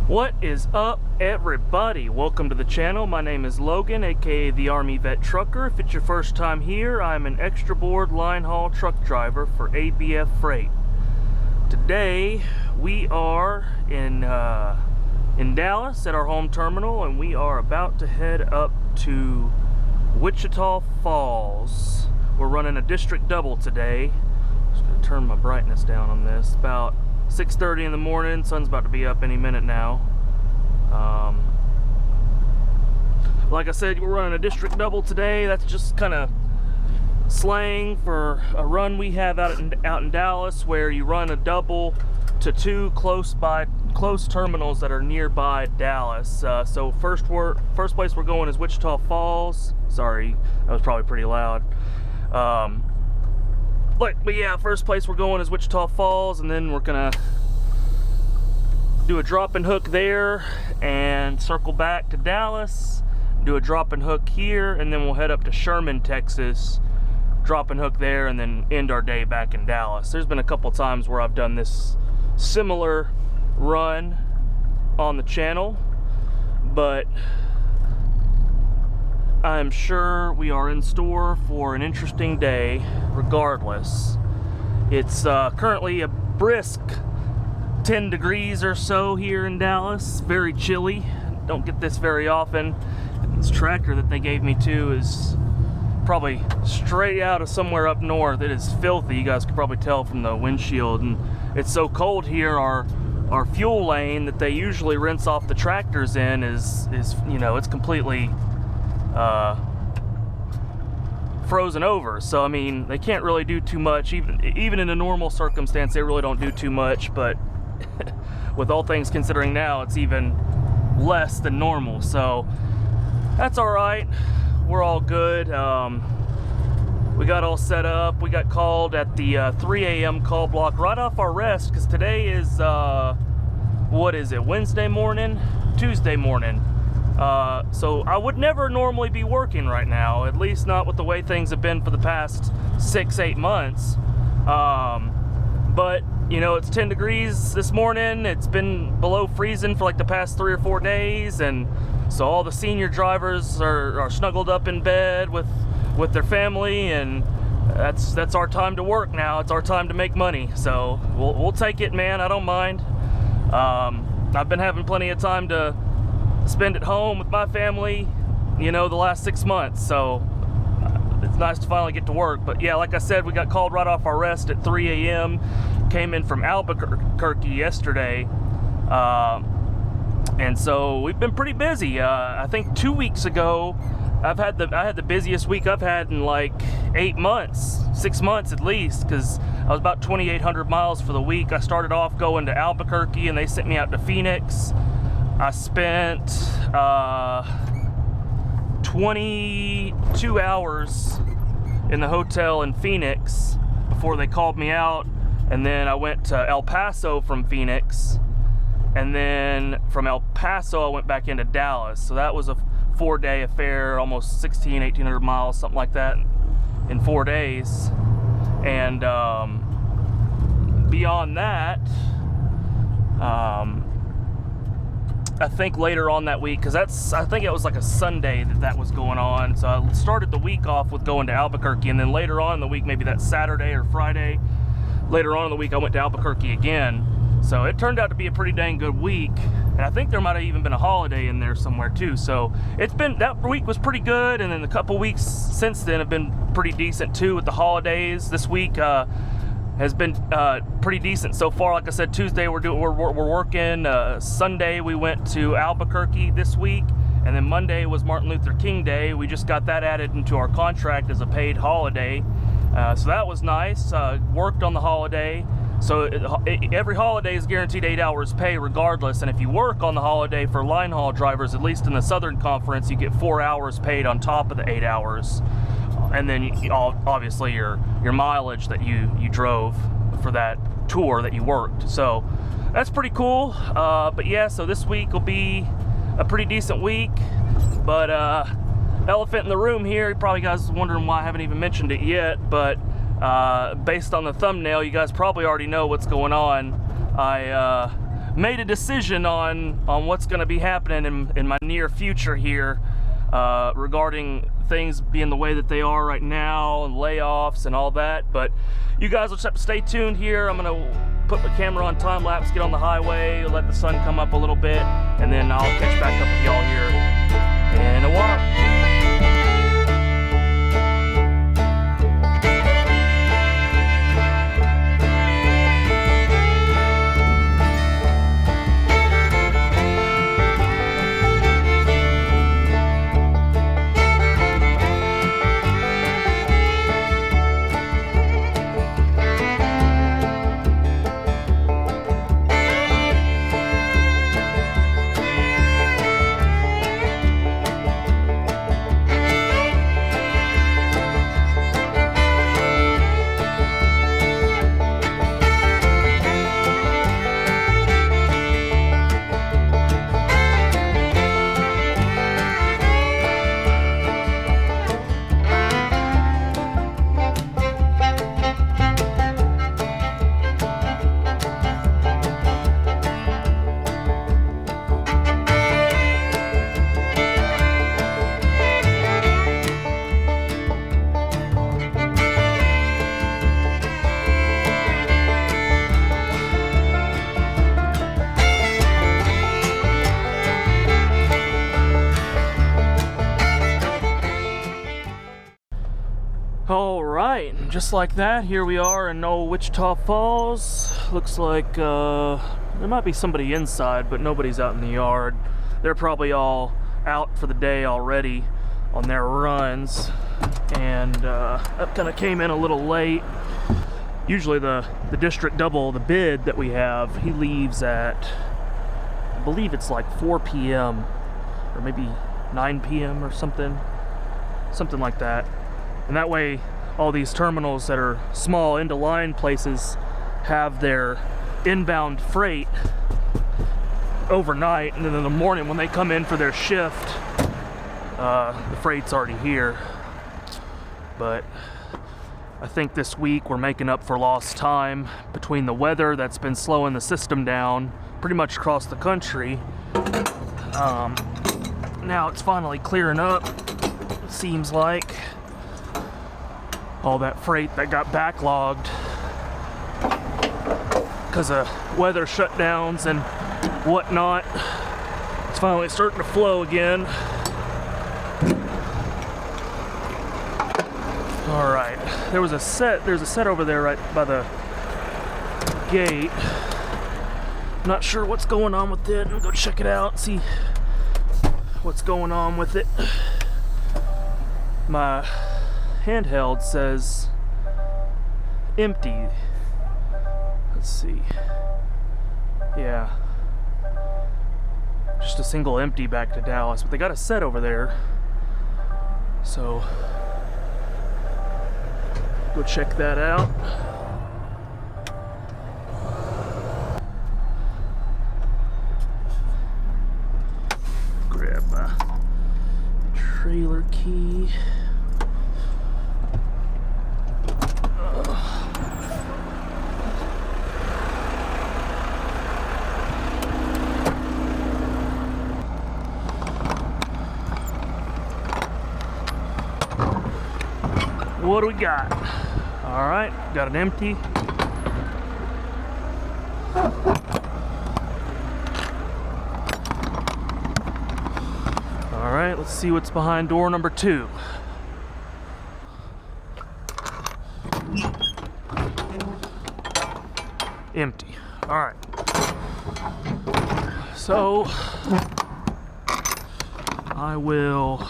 What is up, everybody? Welcome to the channel. My name is Logan, aka the Army Vet Trucker. If it's your first time here, I'm an extra board line haul truck driver for ABF Freight. Today we are in Dallas at our home terminal, and we are about to head up to Wichita Falls. We're running a district double today. I'm just gonna turn my brightness down on this. About 6:30 in the morning. Sun's about to be up any minute now. Like I said, we're running a district double today. That's just kind of slang for a run we have out in Dallas, where you run a double to two close terminals that are nearby Dallas. So first place we're going is Wichita Falls. Sorry, that was probably pretty loud. But yeah, first place we're going is Wichita Falls, and then we're gonna do a drop and hook there and circle back to Dallas, do a drop and hook here, and then we'll head up to Sherman, Texas, drop and hook there, and then end our day back in Dallas. There's been a couple times where I've done this similar run on the channel, but I'm sure we are in store for an interesting day regardless. It's currently a brisk 10 degrees or so here in Dallas. Very chilly. Don't get this very often. This tractor that they gave me too is probably straight out of somewhere up north. It is filthy. You guys could probably tell from the windshield, and it's so cold here. Our fuel lane that they usually rinse off the tractors in is you know, it's completely frozen over. So I mean, they can't really do too much. Even in a normal circumstance, they really don't do too much, but with all things considering now, it's even less than normal. So that's all right. We're all good. We got all set up. We got called at the 3 a.m. call block right off our rest, because today is what is it, Wednesday morning? Tuesday morning. So I would never normally be working right now, at least not with the way things have been for the past 6-8 months. But you know, it's 10 degrees this morning. It's been below freezing for like the past 3 or 4 days, and so all the senior drivers are snuggled up in bed with their family, and that's our time to work now. It's our time to make money, so we'll take it, man. I don't mind. I've been having plenty of time to spend at home with my family, you know, the last 6 months, so it's nice to finally get to work. But yeah, like I said, we got called right off our rest at 3 a.m. Came in from Albuquerque yesterday, and so we've been pretty busy. I think 2 weeks ago, I had the busiest week I've had in like 8 months, 6 months at least, because I was about 2,800 miles for the week. I started off going to Albuquerque, and they sent me out to Phoenix. I spent 22 hours in the hotel in Phoenix before they called me out, and then I went to El Paso from Phoenix, and then from El Paso I went back into Dallas. So that was a 4-day affair, almost 1,800 miles, something like that, in 4 days. And beyond that, I think later on that week, because I think it was like a Sunday that was going on. So I started the week off with going to Albuquerque, and then later on in the week, maybe that Saturday or Friday, later on in the week, I went to Albuquerque again. So it turned out to be a pretty dang good week, and I think there might have even been a holiday in there somewhere too. So that week was pretty good, and then a couple weeks since then have been pretty decent too with the holidays. This week has been pretty decent so far. Like I said, Tuesday we're working. Sunday we went to Albuquerque this week, and then Monday was Martin Luther King Day. We just got that added into our contract as a paid holiday, so that was nice. Worked on the holiday. So every holiday is guaranteed 8 hours pay regardless, and if you work on the holiday for line haul drivers, at least in the Southern Conference, you get 4 hours paid on top of the 8 hours. And then obviously your mileage that you drove for that tour that you worked. So that's pretty cool. But yeah, so this week will be a pretty decent week. But elephant in the room here, you probably guys wondering why I haven't even mentioned it yet, but based on the thumbnail, you guys probably already know what's going on. I made a decision on what's going to be happening in my near future here, regarding things being the way that they are right now and layoffs and all that. But you guys will just have to stay tuned here. I'm going to put my camera on time lapse, get on the highway, let the sun come up a little bit, and then I'll catch back up with y'all here in a while. Alright, just like that, here we are in old Wichita Falls. Looks like there might be somebody inside, but nobody's out in the yard. They're probably all out for the day already on their runs. And that kind of came in a little late. Usually the district double, the bid that we have, he leaves at, I believe it's like 4 p.m. or maybe 9 p.m. or something like that. And that way, all these terminals that are small end-of-line places have their inbound freight overnight, and then in the morning when they come in for their shift, the freight's already here. But I think this week we're making up for lost time between the weather that's been slowing the system down pretty much across the country. Now it's finally clearing up, it seems like. All that freight that got backlogged because of weather shutdowns and whatnot, it's finally starting to flow again. All right, there's a set over there right by the gate. I'm not sure what's going on with it. I'll go check it out, see what's going on with it. My handheld says empty. Let's see. Yeah, just a single empty back to Dallas, but they got a set over there, so go check that out. Grab my trailer key. What do we got? All right, got an empty. All right, let's see what's behind door number 2. Empty. All right. So I will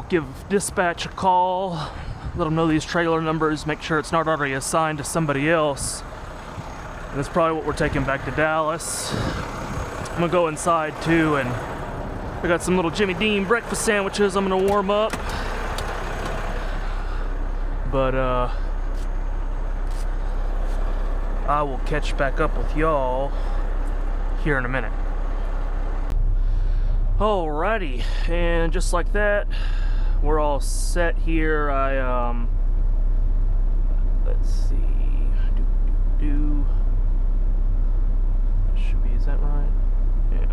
give dispatch a call, let them know these trailer numbers, make sure it's not already assigned to somebody else. And that's probably what we're taking back to Dallas. I'm gonna go inside too, and I got some little Jimmy Dean breakfast sandwiches I'm gonna warm up. But I will catch back up with y'all here in a minute. Alrighty, and just like that, we're all set here. Let's see. Should be, is that right? Yeah.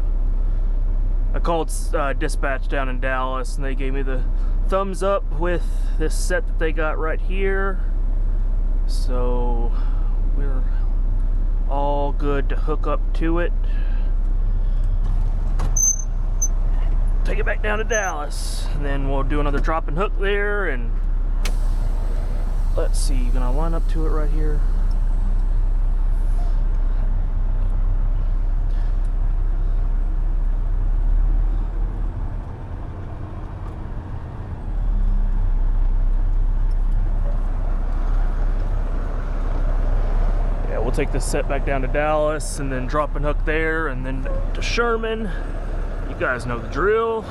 I called dispatch down in Dallas, and they gave me the thumbs up with this set that they got right here. So we're all good to hook up to it. Take it back down to Dallas, and then we'll do another drop and hook there. And let's see, gonna line up to it right here. Yeah, we'll take this set back down to Dallas, and then drop and hook there, and then to Sherman. You guys know the drill.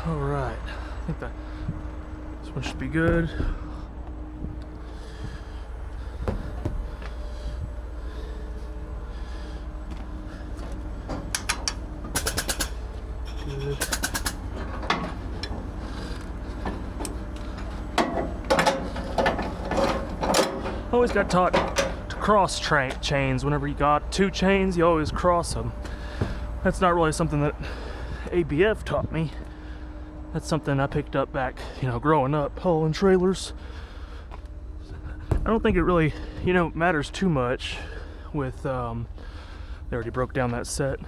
All right, I think this one should be good. Good. Always got taught to cross chains. Whenever you got two chains, you always cross them. That's not really something that ABF taught me. That's something I picked up back, growing up, hauling trailers. I don't think it really, matters too much with, they already broke down that set.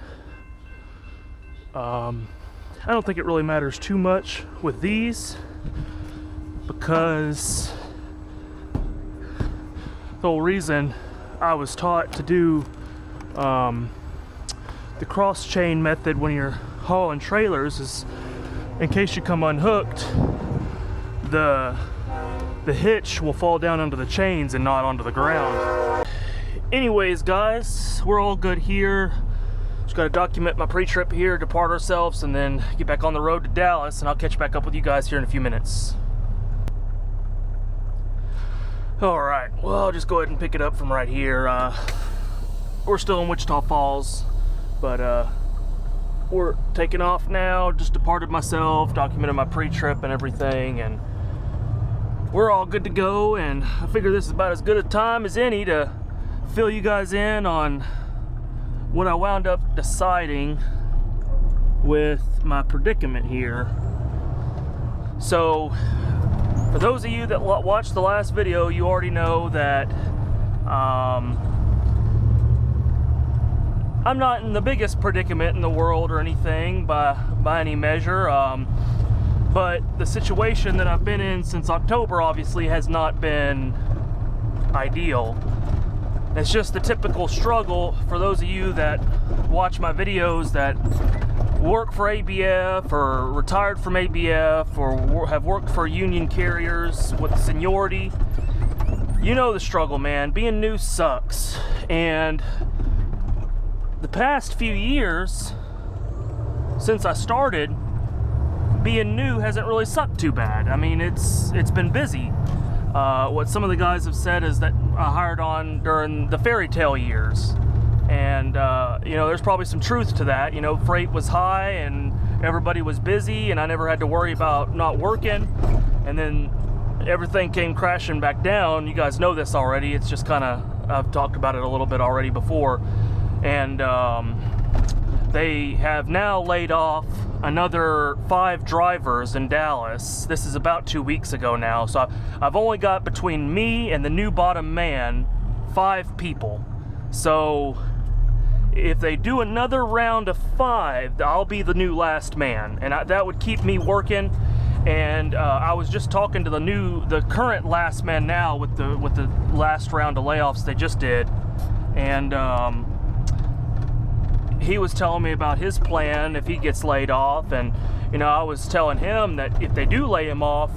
I don't think it really matters too much with these, because the whole reason I was taught to do the cross chain method when you're hauling trailers is in case you come unhooked, the hitch will fall down onto the chains and not onto the ground. Anyways, guys, we're all good here. Just got to document my pre-trip here, depart ourselves, and then get back on the road to Dallas, and I'll catch back up with you guys here in a few minutes. All right, well, I'll just go ahead and pick it up from right here. We're still in Wichita Falls, but we're taking off now. Just departed myself, documented my pre-trip and everything, and we're all good to go. And I figure this is about as good a time as any to fill you guys in on what I wound up deciding with my predicament here. So for those of you that watched the last video, you already know that I'm not in the biggest predicament in the world or anything by any measure, but the situation that I've been in since October obviously has not been ideal. It's just the typical struggle for those of you that watch my videos that work for ABF or retired from ABF or have worked for union carriers with seniority. You know the struggle, man. Being new sucks. And the past few years, since I started, being new hasn't really sucked too bad. I mean, it's been busy. What some of the guys have said is that I hired on during the fairy tale years. And, there's probably some truth to that. Freight was high and everybody was busy and I never had to worry about not working. And then everything came crashing back down. You guys know this already. It's just kind of, I've talked about it a little bit already before. And they have now laid off another 5 drivers in Dallas. This is about 2 weeks ago now. So I've only got, between me and the new bottom man, 5 people. So if they do another round of 5, I'll be the new last man, and that would keep me working. And I was just talking to the current last man now with the last round of layoffs they just did, and he was telling me about his plan if he gets laid off. And I was telling him that if they do lay him off,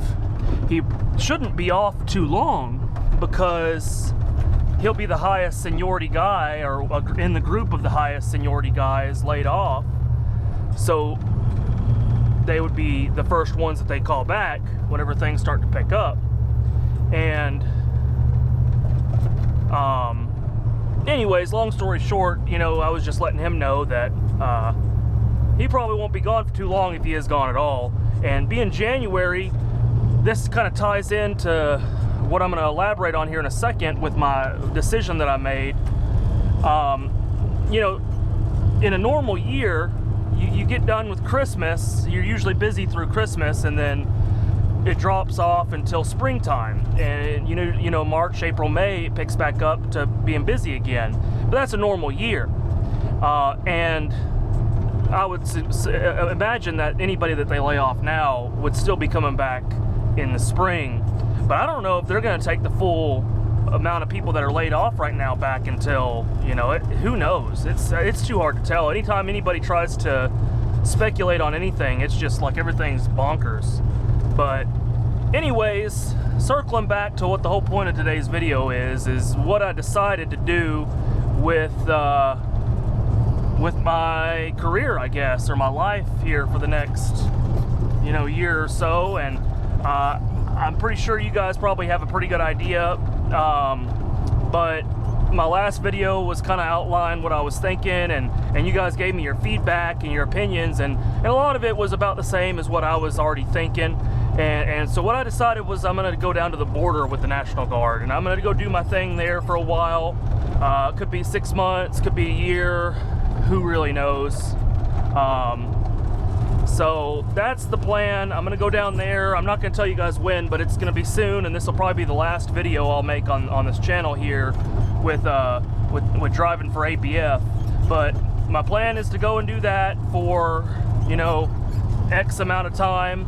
he shouldn't be off too long, because he'll be the highest seniority guy, or in the group of the highest seniority guys laid off. So they would be the first ones that they call back whenever things start to pick up. And anyways, long story short, I was just letting him know that he probably won't be gone for too long, if he is gone at all. And being January, this kind of ties into what I'm going to elaborate on here in a second with my decision that I made. In a normal year, you get done with Christmas, you're usually busy through Christmas, and then it drops off until springtime. And March, April, May, it picks back up to being busy again. But that's a normal year. And I would imagine that anybody that they lay off now would still be coming back in the spring. But I don't know if they're going to take the full amount of people that are laid off right now back until, who knows? It's too hard to tell. Anytime anybody tries to speculate on anything, it's just like everything's bonkers. But anyways, circling back to what the whole point of today's video is what I decided to do with my career, I guess, or my life here for the next, year or so. And I'm pretty sure you guys probably have a pretty good idea, but my last video was kind of outlined what I was thinking, and you guys gave me your feedback and your opinions, and a lot of it was about the same as what I was already thinking. And so what I decided was I'm going to go down to the border with the National Guard, and I'm going to go do my thing there for a while. Could be 6 months, could be a year, who really knows. So that's the plan. I'm gonna go down there. I'm not gonna tell you guys when, but it's gonna be soon, and this will probably be the last video I'll make on this channel here with driving for ABF. But my plan is to go and do that for X amount of time,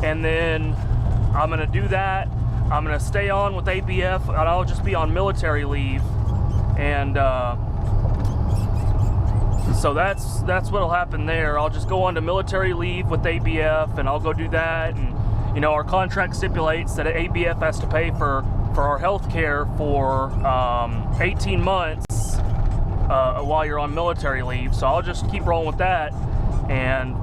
and then I'm gonna do that. I'm gonna stay on with ABF, and I'll just be on military leave, and so that's what'll happen there. I'll just go on to military leave with ABF, and I'll go do that. And our contract stipulates that ABF has to pay for our health care for 18 months while you're on military leave. So I'll just keep rolling with that, and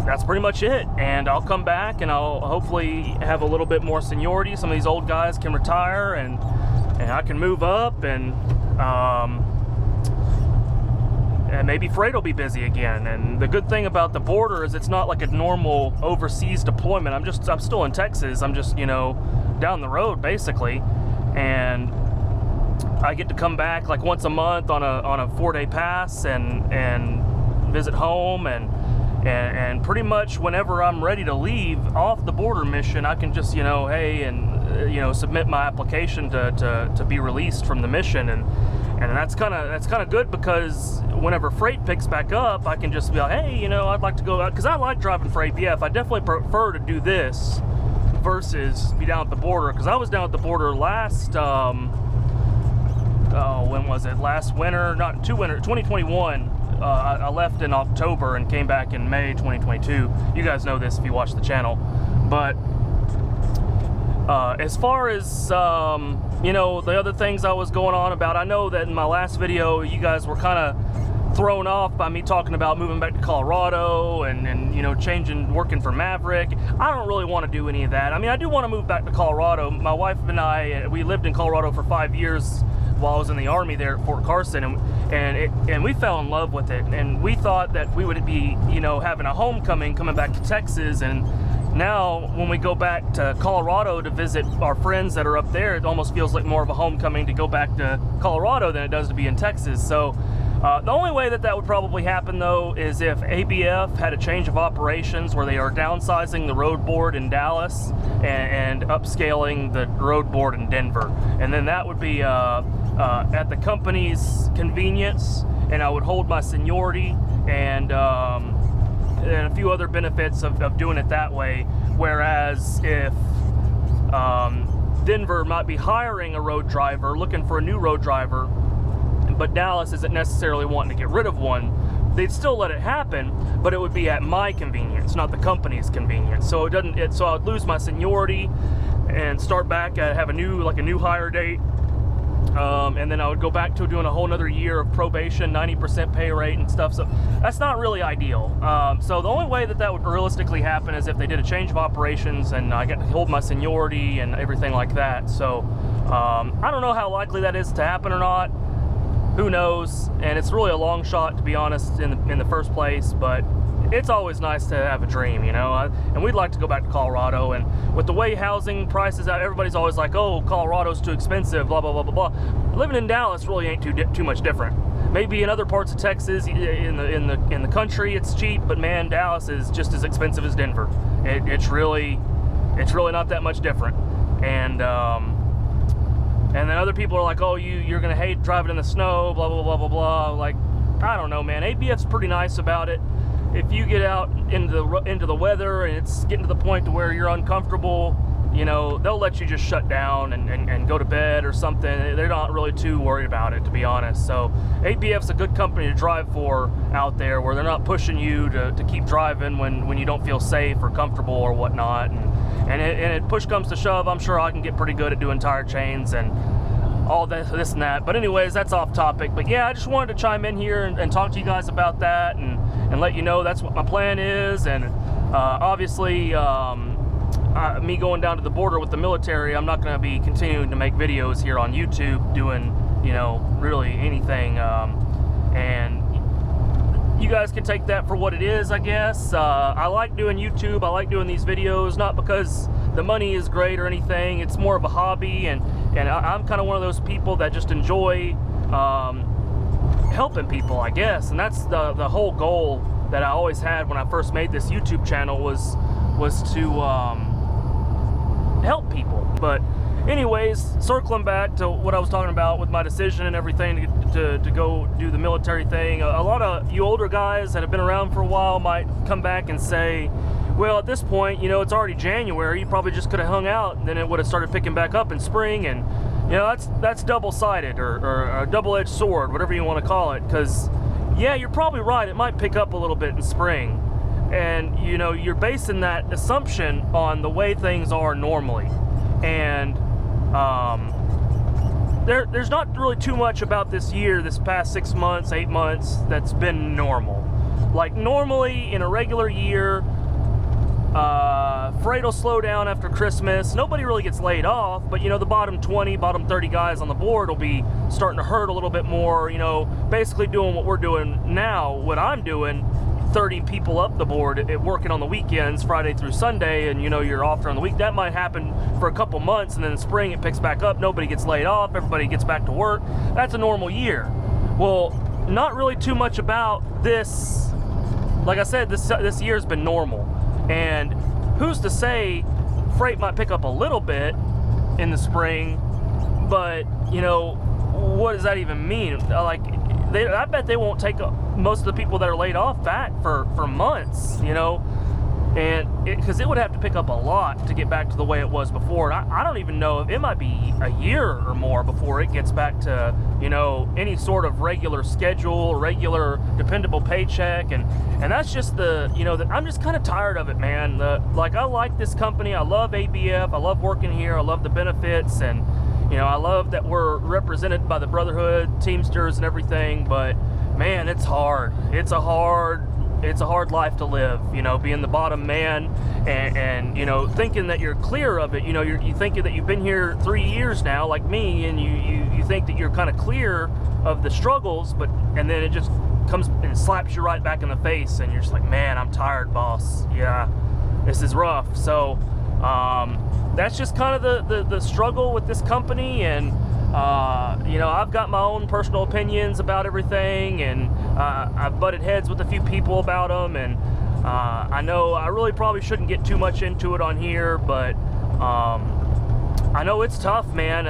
that's pretty much it. And I'll come back, and I'll hopefully have a little bit more seniority. Some of these old guys can retire, and I can move up, and maybe freight will be busy again. And the good thing about the border is it's not like a normal overseas deployment. I'm still in Texas. I'm just down the road basically, and I get to come back like once a month on a 4-day pass and visit home, and pretty much whenever I'm ready to leave off the border mission, I can just hey, and submit my application to be released from the mission. And that's kind of good, because whenever freight picks back up, I can just be like, hey, I'd like to go out, because I like driving for ABF. I definitely prefer to do this versus be down at the border, because I was down at the border last, when was it? Last winter, not 2021. I left in October and came back in May 2022. You guys know this if you watch the channel. But as far as the other things I was going on about, I know that in my last video you guys were kind of thrown off by me talking about moving back to Colorado and working for Maverick. I don't really want to do any of that. I mean, I do want to move back to Colorado. My wife and I, we lived in Colorado for 5 years while I was in the Army there at Fort Carson, and we fell in love with it, and we thought that we would be having a homecoming coming back to Texas, and Now, when we go back to Colorado to visit our friends that are up there, it almost feels like more of a homecoming to go back to Colorado than it does to be in Texas. So the only way that would probably happen, though, is if ABF had a change of operations where they are downsizing the road board in Dallas and upscaling the road board in Denver. And then that would be at the company's convenience, and I would hold my seniority and a few other benefits of doing it that way. Whereas if Denver might be hiring a road driver, looking for a new road driver, but Dallas isn't necessarily wanting to get rid of one, they'd still let it happen, but it would be at my convenience, not the company's convenience. So so I'd lose my seniority and start back at have a new hire date. And then I would go back to doing a whole nother year of probation, 90% pay rate and stuff. So that's not really ideal. So the only way that would realistically happen is if they did a change of operations and I get to hold my seniority and everything like that. So I don't know how likely that is to happen or not. Who knows? And it's really a long shot, to be honest, in the first place. But it's always nice to have a dream, you know. And we'd like to go back to Colorado. And with the way housing prices out, everybody's always like, "Oh, Colorado's too expensive." Blah blah blah blah blah. Living in Dallas really ain't too much different. Maybe in other parts of Texas, in the country, it's cheap, but man, Dallas is just as expensive as Denver. It's really not that much different. And then other people are like, "Oh, you're gonna hate driving in the snow." Blah blah blah blah blah. Like, I don't know, man. ABF's pretty nice about it. If you get out into the weather and it's getting to the point to where you're uncomfortable, you know, they'll let you just shut down and go to bed or something. They're not really too worried about it, to be honest. So ABF's a good company to drive for out there, where they're not pushing you to keep driving when you don't feel safe or comfortable or whatnot. And it push comes to shove, I'm sure I can get pretty good at doing tire chains and all this and that. But anyways, that's off topic. But yeah, I just wanted to chime in here and talk to you guys about that and let you know that's what my plan is. And obviously, me going down to the border with the military, I'm not going to be continuing to make videos here on YouTube doing, you know, really anything. And you guys can take that for what it is, I guess. I like doing YouTube. I like doing these videos, not because the money is great or anything. It's more of a hobby, and I'm kind of one of those people that just enjoy helping people, I guess. And that's the whole goal that I always had when I first made this YouTube channel was to help people. But anyways, circling back to what I was talking about with my decision and everything to go do the military thing, a lot of you older guys that have been around for a while might come back and say, well, at this point, you know, it's already January, you probably just could have hung out and then it would have started picking back up in spring. And you know, that's double-sided or a double-edged sword, whatever you want to call it. Because yeah, you're probably right, it might pick up a little bit in spring. And you know, you're basing that assumption on the way things are normally. And there's not really too much about this year, this past 6 months, 8 months, that's been normal. Like normally in a regular year, freight will slow down after Christmas. Nobody really gets laid off, but you know, the bottom 20, bottom 30 guys on the board will be starting to hurt a little bit more, you know, basically doing what we're doing now, what I'm doing, 30 people up the board working on the weekends, Friday through Sunday, and you know, you're off during the week. That might happen for a couple months, and then in spring it picks back up, nobody gets laid off, everybody gets back to work. That's a normal year. Well, not really too much about this. Like I said, this year's been normal. And who's to say freight might pick up a little bit in the spring, but you know, what does that even mean? Like, I bet they won't take most of the people that are laid off back for months, you know, and because it would have to pick up a lot to get back to the way it was before. And I don't even know if it might be a year or more before it gets back to, you know, any sort of regular schedule, regular dependable paycheck. And that's just I'm just kind of tired of it, man. Like, I like this company. I love ABF. I love working here. I love the benefits, and you know, I love that we're represented by the Brotherhood, Teamsters, and everything. But man, it's hard. It's a hard life to live, you know, being the bottom man and you know, thinking that you're clear of it. You know, you think that you've been here 3 years now, like me, and you think that you're kind of clear of the struggles, and then it just comes and slaps you right back in the face, and you're just like, man, I'm tired, boss. Yeah, This is rough. So that's just kind of the struggle with this company. And you know, I've got my own personal opinions about everything, and I've butted heads with a few people about them, and I know I really probably shouldn't get too much into it on here, but I know it's tough, man.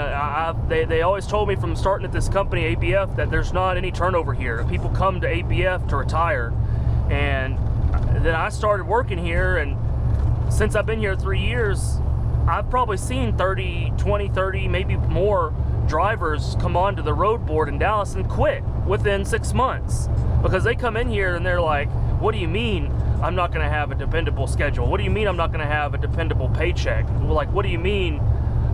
They always told me from starting at this company, ABF, that there's not any turnover here. People come to ABF to retire, and then I started working here, and since I've been here 3 years, I've probably seen 20, 30, maybe more drivers come onto the road board in Dallas and quit within 6 months, because they come in here and they're like, what do you mean I'm not going to have a dependable schedule? What do you mean I'm not going to have a dependable paycheck? Like, what do you mean?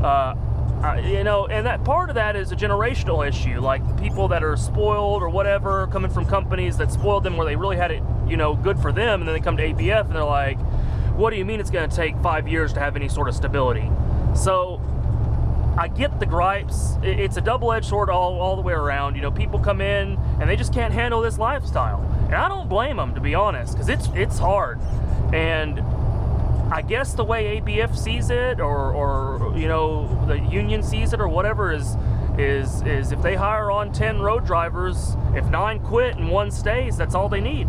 You know, and that part of that is a generational issue. Like, people that are spoiled or whatever, coming from companies that spoiled them where they really had it, you know, good for them, and then they come to ABF and they're like, what do you mean it's going to take 5 years to have any sort of stability? So I get the gripes. It's a double-edged sword all the way around. You know, people come in and they just can't handle this lifestyle, and I don't blame them, to be honest, because it's hard. And I guess the way ABF sees it, or you know, the union sees it, or whatever, is if they hire on 10 road drivers, if 9 quit and 1 stays, that's all they need.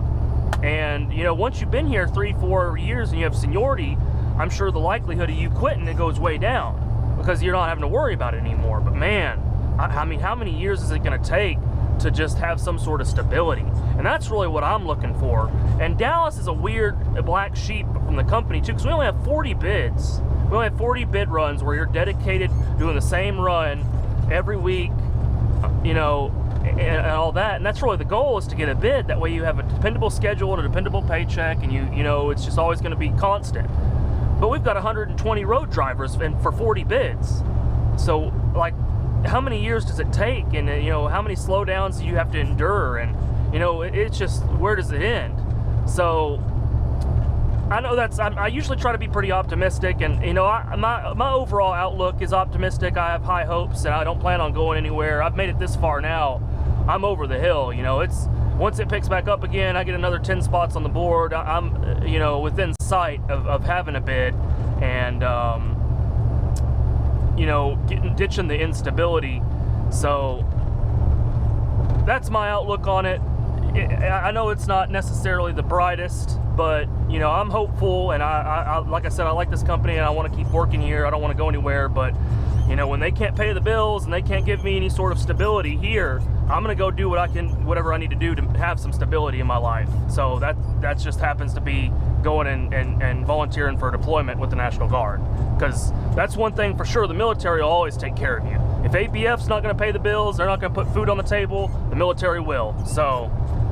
And you know, once you've been here 3-4 years and you have seniority, I'm sure the likelihood of you quitting, it goes way down, because you're not having to worry about it anymore. But man, I mean, how many years is it going to take to just have some sort of stability? And that's really what I'm looking for. And Dallas is a weird black sheep from the company too, because we only have 40 bids. We only have 40 bid runs where you're dedicated doing the same run every week, you know, and all that. And that's really the goal, is to get a bid. That way you have a dependable schedule and a dependable paycheck, and you know, it's just always going to be constant. But we've got 120 road drivers for 40 bids. So, like, how many years does it take? And, you know, how many slowdowns do you have to endure? And, you know, it's just, where does it end? So, I know I usually try to be pretty optimistic, and, you know, my overall outlook is optimistic. I have high hopes, and I don't plan on going anywhere. I've made it this far now. I'm over the hill. You know, once it picks back up again, I get another 10 spots on the board. I'm, you know, within sight of having a bid, and, you know, ditching the instability. So that's my outlook on it. I know it's not necessarily the brightest, but, you know, I'm hopeful, and I like I said, I like this company, and I want to keep working here. I don't want to go anywhere, but, you know, when they can't pay the bills and they can't give me any sort of stability here, I'm gonna go do whatever I need to do to have some stability in my life. So that just happens to be going and volunteering for deployment with the National Guard, because that's one thing for sure: the military will always take care of you. If ABF's not gonna pay the bills, they're not gonna put food on the table, the military will. So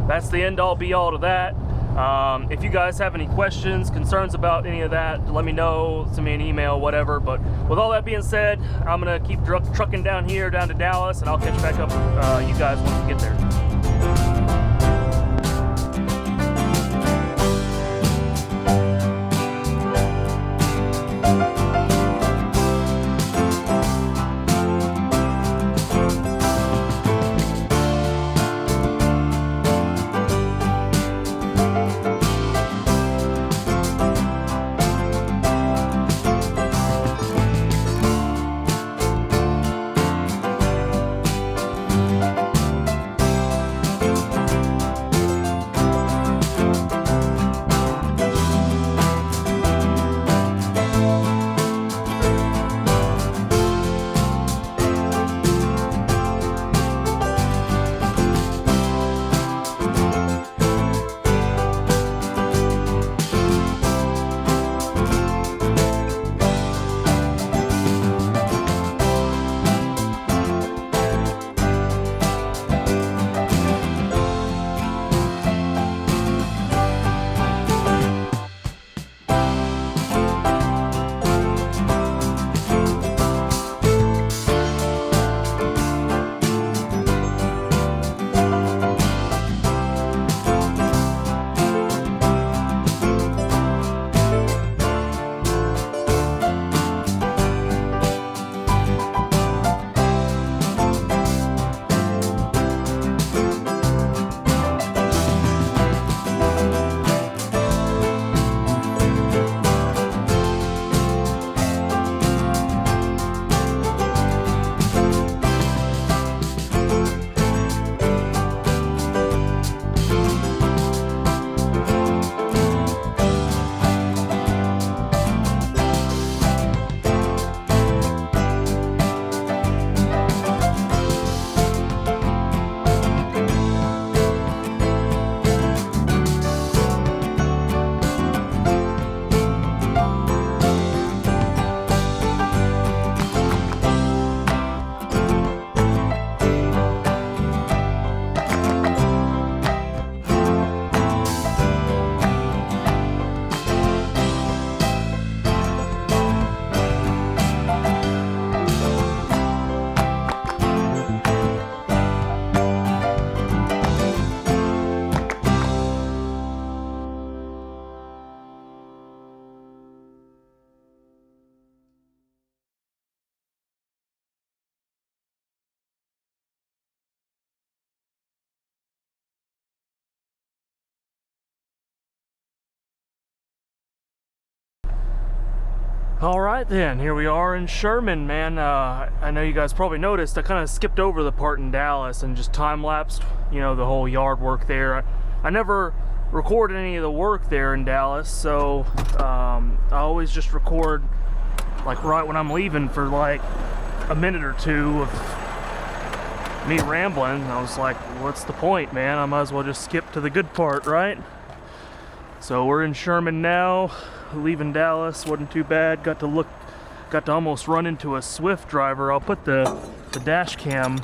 that's the end all be all to that. If you guys have any questions, concerns about any of that, let me know, send me an email, whatever. But with all that being said, I'm gonna keep trucking down to Dallas, and I'll catch back up with you guys once we get there. All right then, here we are in Sherman, man. I know you guys probably noticed I kind of skipped over the part in Dallas and just time-lapsed, you know, the whole yard work there. I never recorded any of the work there in Dallas, so I always just record like right when I'm leaving for like a minute or two of me rambling. I was like, what's the point, man? I might as well just skip to the good part, right? So we're in Sherman now, leaving Dallas. Wasn't too bad. Got to almost run into a Swift driver. I'll put the dash cam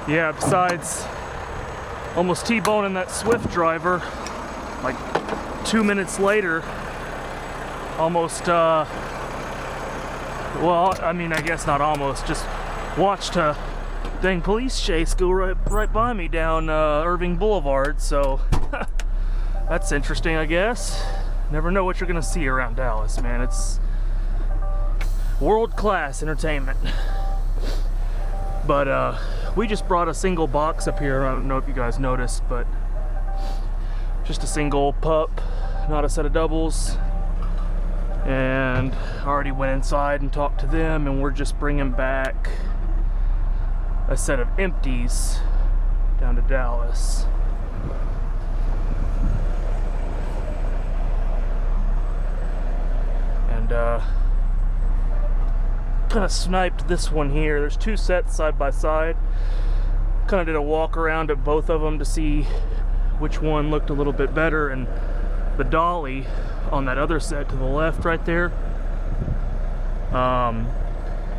yeah, besides almost T-boning that Swift driver, like 2 minutes later, almost well, I mean, I guess not almost, just watched a dang police chase go right by me down Irving Boulevard, so that's interesting, I guess. Never know what you're gonna see around Dallas, man. It's world-class entertainment. But we just brought a single box up here. I don't know if you guys noticed, but just a single pup, not a set of doubles. And I already went inside and talked to them, and we're just bringing back a set of empties down to Dallas. And kind of sniped this one here. There's two sets side by side. Kind of did a walk around at both of them to see which one looked a little bit better, and the dolly on that other set to the left right there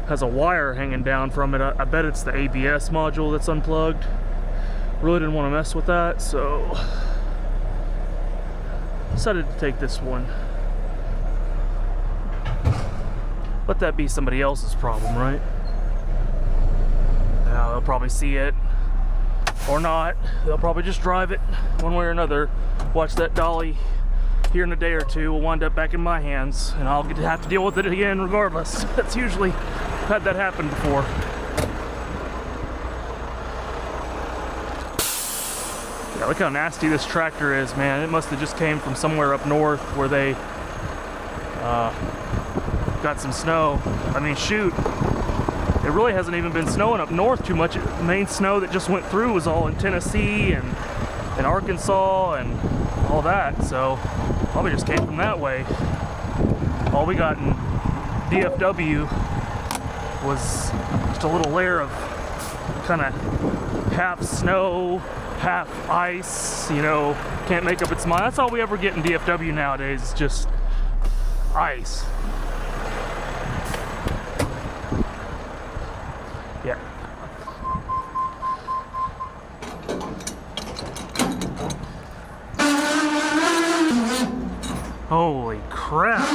has a wire hanging down from it. I bet it's the ABS module that's unplugged. Really didn't want to mess with that, so decided to take this one. Let that be somebody else's problem, right? Now they'll probably see it or not. They'll probably just drive it one way or another. Watch that dolly here in a day or two will wind up back in my hands, and I'll have to deal with it again regardless. That's usually had that happen before. Yeah, look how nasty this tractor is, man. It must have just came from somewhere up north where they got some snow. I mean, shoot, it really hasn't even been snowing up north too much. The main snow that just went through was all in Tennessee and Arkansas and all that, so probably just came from that way. All we got in DFW was just a little layer of kind of half snow, half ice, you know, can't make up its mind. That's all we ever get in DFW nowadays, is just ice. Yeah. Holy crap.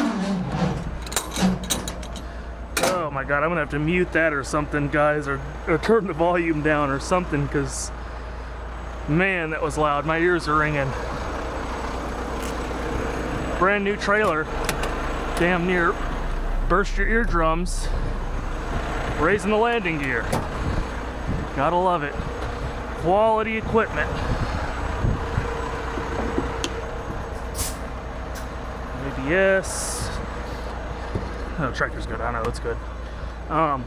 Oh my god, I'm gonna have to mute that or something, guys, or turn the volume down or something, because man, that was loud. My ears are ringing. Brand new trailer. Damn near burst your eardrums. Raising the landing gear. Gotta love it. Quality equipment. ABS. Oh, tractor's good. I know it's good. I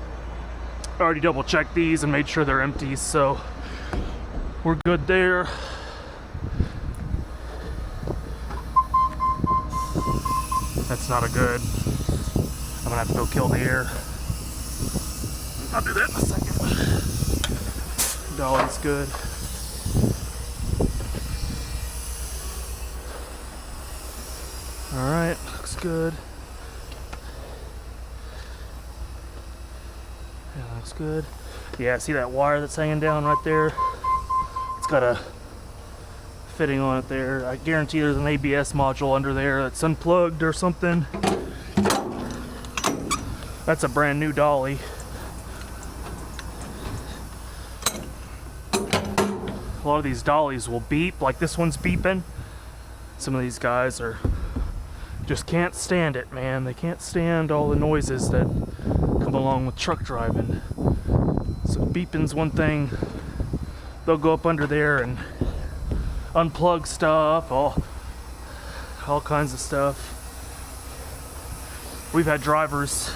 already double checked these and made sure they're empty, so we're good there. That's not a good. I'm gonna have to go kill the air. I'll do that in a second. Dolly's good. Alright, looks good. Yeah, looks good. Yeah, see that wire that's hanging down right there? It's got a fitting on it there. I guarantee there's an ABS module under there that's unplugged or something. That's a brand new dolly. A lot of these dollies will beep, like this one's beeping. Some of these guys just can't stand it, man. They can't stand all the noises that come along with truck driving. So beeping's one thing. They'll go up under there and unplug stuff, all kinds of stuff. We've had drivers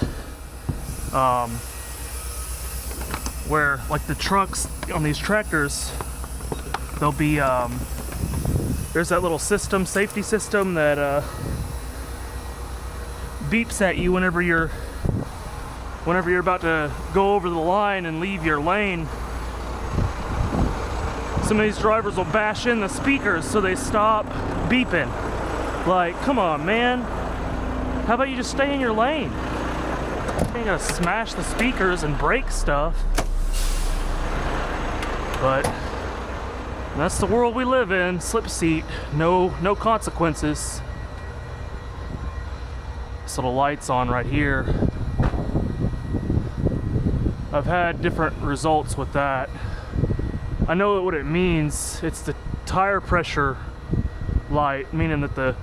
where, like, the trucks on these tractors, there'll be there's that little system, safety system, that beeps at you whenever you're about to go over the line and leave your lane. Some of these drivers will bash in the speakers so they stop beeping. Like, come on, man. How about you just stay in your lane? You ain't gotta smash the speakers and break stuff. But that's the world we live in. Slip seat, no consequences. This little light's on right here. I've had different results with that. I know what it means. It's the tire pressure light, meaning that the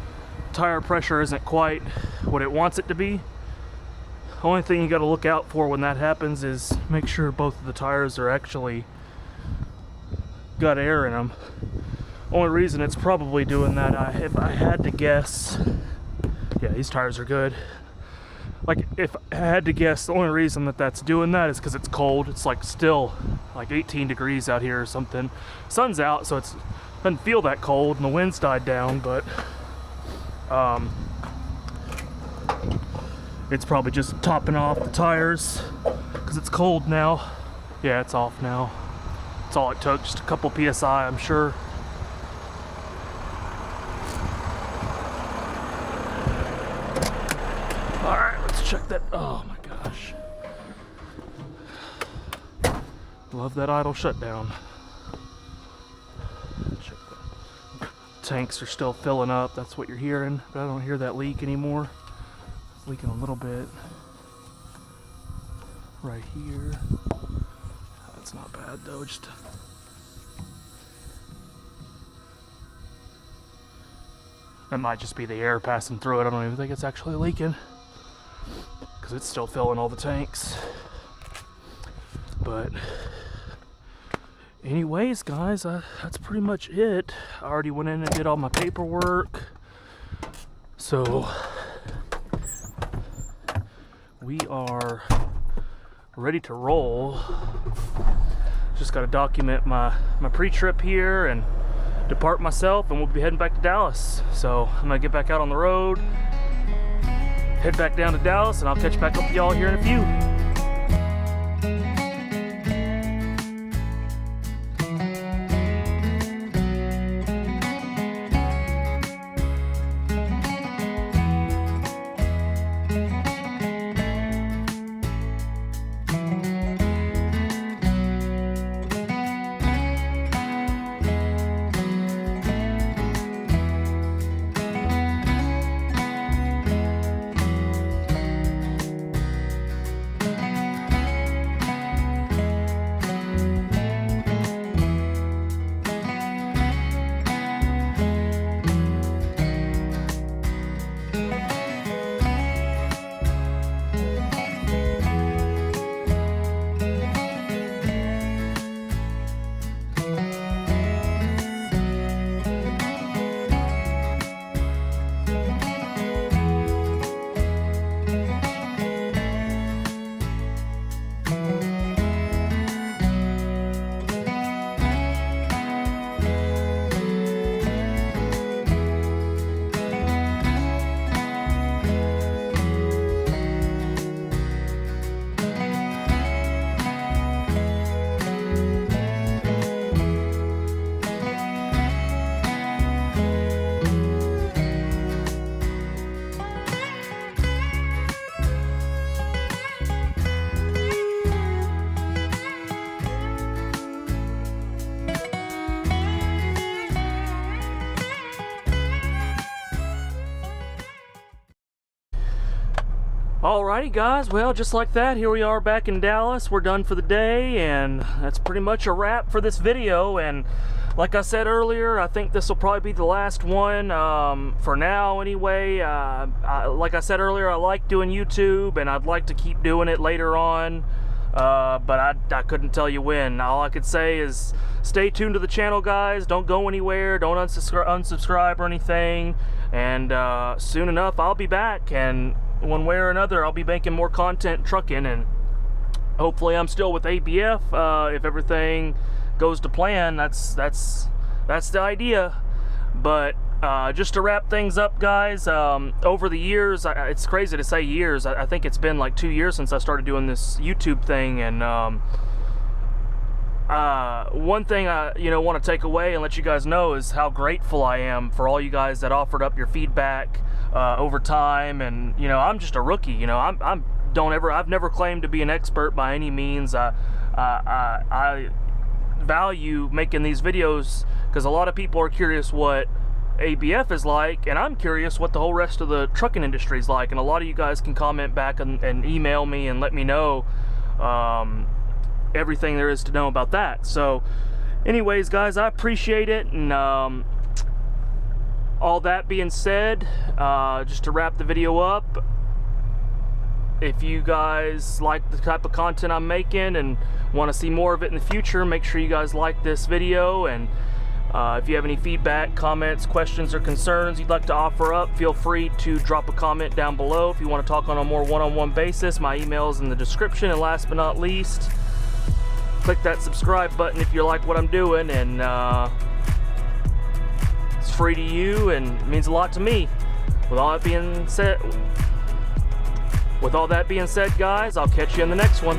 tire pressure isn't quite what it wants it to be. The only thing you got to look out for when that happens is make sure both of the tires are actually got air in them. Only reason it's probably doing that, if I had to guess, yeah, these tires are good. Like, if I had to guess, the only reason that that's doing that is because it's cold. It's like still like 18 degrees out here or something. Sun's out, so it doesn't feel that cold, and the wind's died down, but it's probably just topping off the tires because it's cold now. Yeah, it's off now. That's all it took, just a couple PSI, I'm sure. All right, let's check that. Oh my gosh. Love that idle shutdown. Check the tanks are still filling up. That's what you're hearing, but I don't hear that leak anymore. It's leaking a little bit right here. That's not bad though, just that might just be the air passing through it. I don't even think it's actually leaking because it's still filling all the tanks. But anyways, guys, that's pretty much it. I already went in and did all my paperwork, so we are ready to roll. Just got to document my pre-trip here and depart myself, and we'll be heading back to Dallas. So I'm gonna get back out on the road, head back down to Dallas, and I'll catch back up with y'all here in a few. Alrighty guys, well, just like that, here we are back in Dallas. We're done for the day, and that's pretty much a wrap for this video. And like I said earlier, I think this will probably be the last one for now anyway. Like I said earlier, I like doing YouTube, and I'd like to keep doing it later on. but I couldn't tell you when. All I could say is stay tuned to the channel, guys. Don't go anywhere. Don't unsubscribe or anything. And soon enough, I'll be back. And one way or another, I'll be making more content trucking. And hopefully, I'm still with ABF. If everything goes to plan, that's the idea. But just to wrap things up, guys, over the years, it's crazy to say years. I think it's been like 2 years since I started doing this YouTube thing. And one thing I want to take away and let you guys know is how grateful I am for all you guys that offered up your feedback over time. And I'm just a rookie. I've never claimed to be an expert by any means. I value making these videos because a lot of people are curious what ABF is like, and I'm curious what the whole rest of the trucking industry is like. And a lot of you guys can comment back and email me and let me know everything there is to know about that. So anyways, guys, I appreciate it. And all that being said, just to wrap the video up, if you guys like the type of content I'm making and want to see more of it in the future, make sure you guys like this video. And if you have any feedback, comments, questions, or concerns you'd like to offer up, feel free to drop a comment down below. If you want to talk on a more one-on-one basis, my email is in the description. And last but not least, click that subscribe button if you like what I'm doing. And it's free to you and it means a lot to me. With all that being said, guys, I'll catch you in the next one.